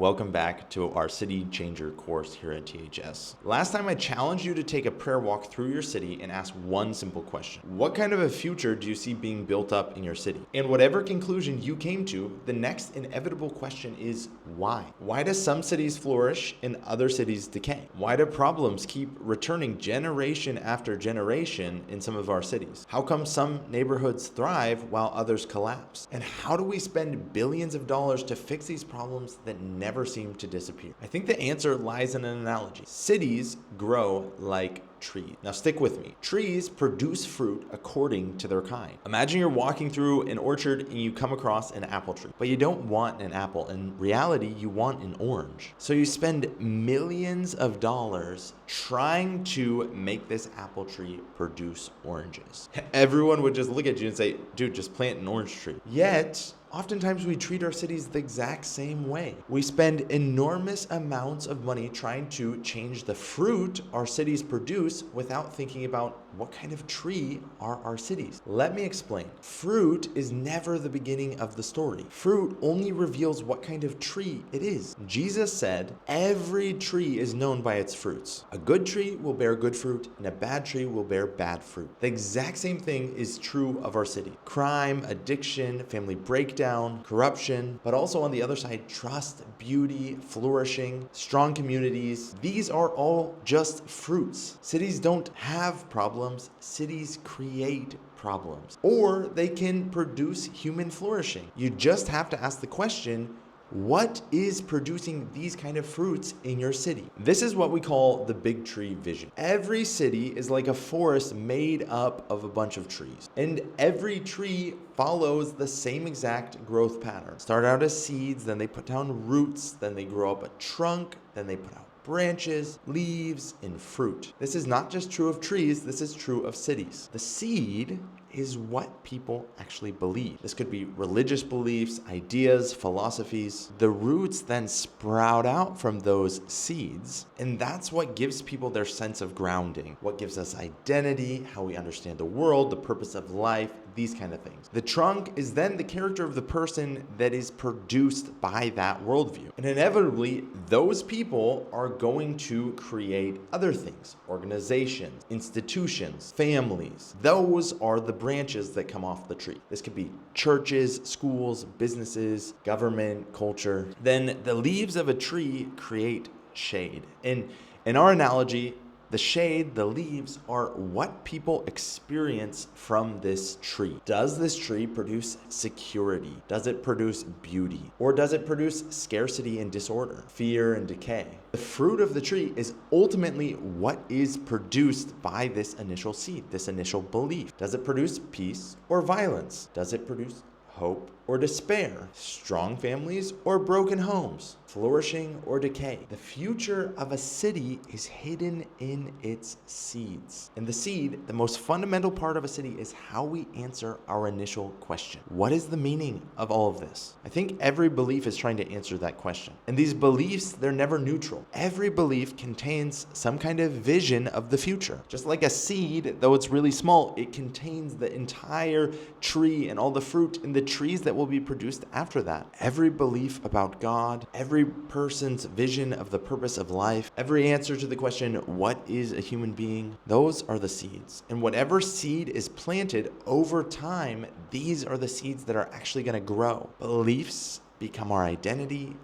welcome back to our City Changer course here at THS. Last time I challenged you to take a prayer walk through your city and ask one simple question. What kind of a future do you see being built up in your city? And whatever conclusion you came to, the next inevitable question is why? Why do some cities flourish and other cities decay? Why do problems keep returning generation after generation in some of our cities? How come some neighborhoods thrive while others collapse? And how do we spend billions of dollars to fix these problems that never seem to disappear? I think the answer lies in an analogy. Cities grow like trees. Now stick with me. Trees produce fruit according to their kind. Imagine you're walking through an orchard and you come across an apple tree, but you don't want an apple. In reality, you want an orange. So you spend millions of dollars trying to make this apple tree produce oranges. Everyone would just look at you and say, dude, just plant an orange tree. Yet, oftentimes we treat our cities the exact same way. We spend enormous amounts of money trying to change the fruit our cities produce without thinking about what kind of tree are our cities. Let me explain. Fruit is never the beginning of the story. Fruit only reveals what kind of tree it is. Jesus said, every tree is known by its fruits. A good tree will bear good fruit and a bad tree will bear bad fruit. The exact same thing is true of our city. Crime, addiction, family breakdown, corruption, but also on the other side, trust, beauty, flourishing, strong communities. These are all just fruits. Cities don't have problems, cities create problems. Or they can produce human flourishing. You just have to ask the question, what is producing these kind of fruits in your city? This is what we call the big tree vision. Every city is like a forest made up of a bunch of trees. And every tree follows the same exact growth pattern. Start out as seeds, then they put down roots, then they grow up a trunk, then they put out branches, leaves, and fruit. This is not just true of trees, this is true of cities. The seed is what people actually believe. This could be religious beliefs, ideas, philosophies. The roots then sprout out from those seeds, and that's what gives people their sense of grounding, what gives us identity, how we understand the world, the purpose of life, these kind of things. The trunk is then the character of the person that is produced by that worldview. And inevitably, those people are going to create other things, organizations, institutions, families. Those are the branches that come off the tree. This could be churches, schools, businesses, government, culture. Then the leaves of a tree create shade. And in our analogy, the shade, the leaves, are what people experience from this tree. Does this tree produce security? Does it produce beauty? Or does it produce scarcity and disorder, fear and decay? The fruit of the tree is ultimately what is produced by this initial seed, this initial belief. Does it produce peace or violence? Does it produce hope or despair, strong families or broken homes, flourishing or decay? The future of a city is hidden in its seeds. And the seed, the most fundamental part of a city, is how we answer our initial question. What is the meaning of all of this? I think every belief is trying to answer that question. And these beliefs, they're never neutral. Every belief contains some kind of vision of the future. Just like a seed, though it's really small, it contains the entire tree and all the fruit in the trees that will be produced after that. Every belief about God, every person's vision of the purpose of life, every answer to the question, what is a human being? Those are the seeds. And whatever seed is planted over time, these are the seeds that are actually going to grow. Beliefs become our identity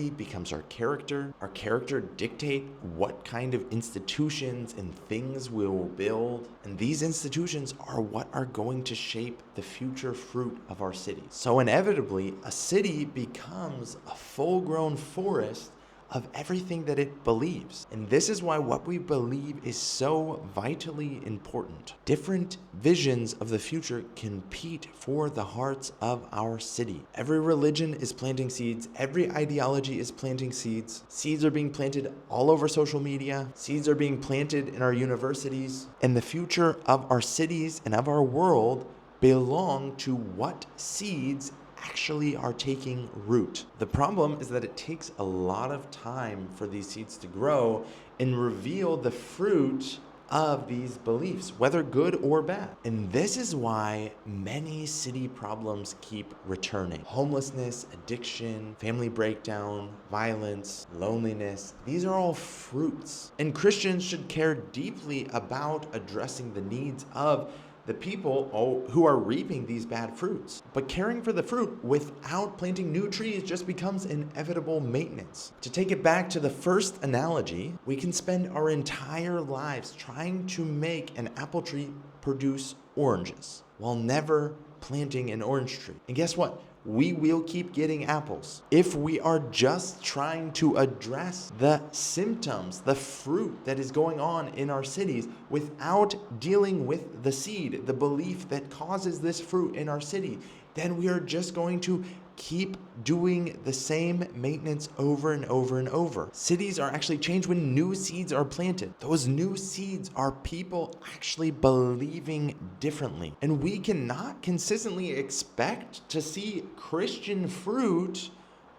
becomes our character dictate what kind of institutions and things we will build, and these institutions are what are going to shape the future fruit of our city. So inevitably, a city becomes a full-grown forest of everything that it believes. And this is why what we believe is so vitally important. Different visions of the future compete for the hearts of our city. Every religion is planting seeds. Every ideology is planting seeds. Seeds are being planted all over social media. Seeds are being planted in our universities. And the future of our cities and of our world belong to what seeds actually are taking root. The problem is that it takes a lot of time for these seeds to grow and reveal the fruit of these beliefs, whether good or bad. And this is why many city problems keep returning. Homelessness, addiction, family breakdown, violence, loneliness, these are all fruits. And Christians should care deeply about addressing the needs of the people who are reaping these bad fruits. But caring for the fruit without planting new trees just becomes inevitable maintenance. To take it back to the first analogy, we can spend our entire lives trying to make an apple tree produce oranges while never planting an orange tree. And guess what? We will keep getting apples if we are just trying to address the symptoms, the fruit that is going on in our cities without dealing with the seed, the belief that causes this fruit in our city. Then we are just going to keep doing the same maintenance over and over and over. Cities are actually changed when new seeds are planted. Those new seeds are people actually believing differently. And we cannot consistently expect to see Christian fruit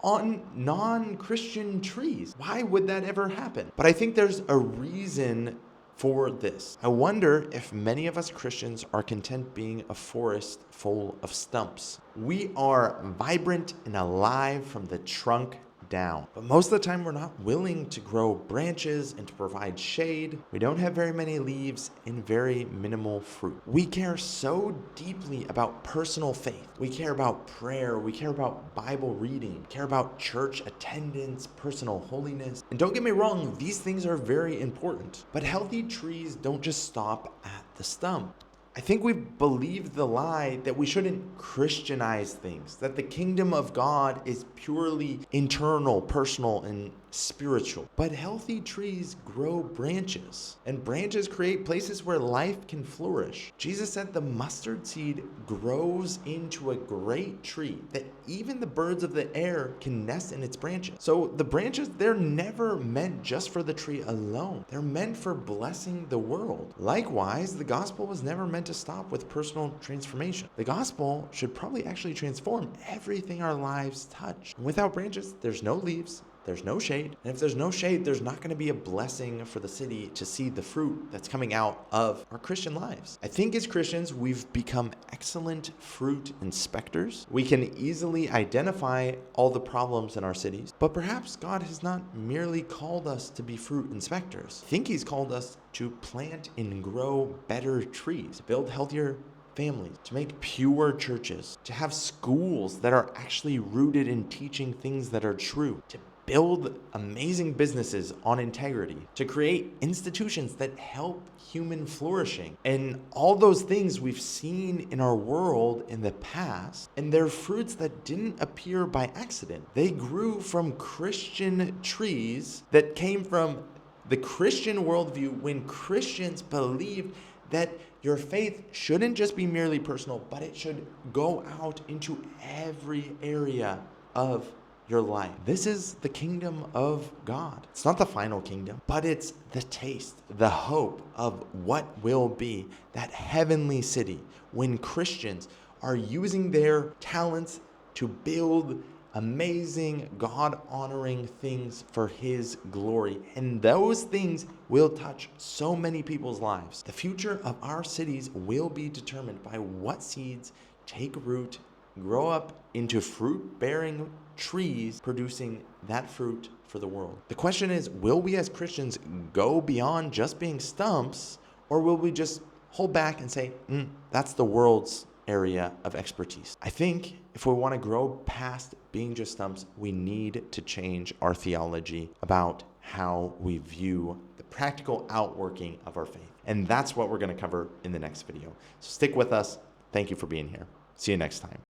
on non-Christian trees. Why would that ever happen? But I think there's a reason for this. I wonder if many of us Christians are content being a forest full of stumps. We are vibrant and alive from the trunk down, but most of the time we're not willing to grow branches and to provide shade. We don't have very many leaves and very minimal fruit. We care so deeply about personal faith. We care about prayer. We care about Bible reading. We care about church attendance, personal holiness. And don't get me wrong, these things are very important, but healthy trees don't just stop at the stump. I think we've believed the lie that we shouldn't Christianize things, that the kingdom of God is purely internal, personal, and spiritual. But healthy trees grow branches, and branches create places where life can flourish. Jesus said the mustard seed grows into a great tree that even the birds of the air can nest in its branches. So the branches, they're never meant just for the tree alone. They're meant for blessing the world. Likewise, the gospel was never meant to stop with personal transformation. The gospel should probably actually transform everything our lives touch. Without branches, there's no leaves, there's no shade. And if there's no shade, there's not going to be a blessing for the city to see the fruit that's coming out of our Christian lives. I think as Christians, we've become excellent fruit inspectors. We can easily identify all the problems in our cities, but perhaps God has not merely called us to be fruit inspectors. I think He's called us to plant and grow better trees, to build healthier families, to make pure churches, to have schools that are actually rooted in teaching things that are true, to build amazing businesses on integrity, to create institutions that help human flourishing. And all those things we've seen in our world in the past, and they're fruits that didn't appear by accident. They grew from Christian trees that came from the Christian worldview when Christians believed that your faith shouldn't just be merely personal, but it should go out into every area of your life. This is the kingdom of God. It's not the final kingdom, but it's the taste, the hope of what will be that heavenly city when Christians are using their talents to build amazing, God-honoring things for His glory. And those things will touch so many people's lives. The future of our cities will be determined by what seeds take root, grow up into fruit-bearing trees, producing that fruit for the world. The question is, will we as Christians go beyond just being stumps, or will we just hold back and say, that's the world's area of expertise? I think if we want to grow past being just stumps, we need to change our theology about how we view the practical outworking of our faith. And that's what we're going to cover in the next video. So stick with us. Thank you for being here. See you next time.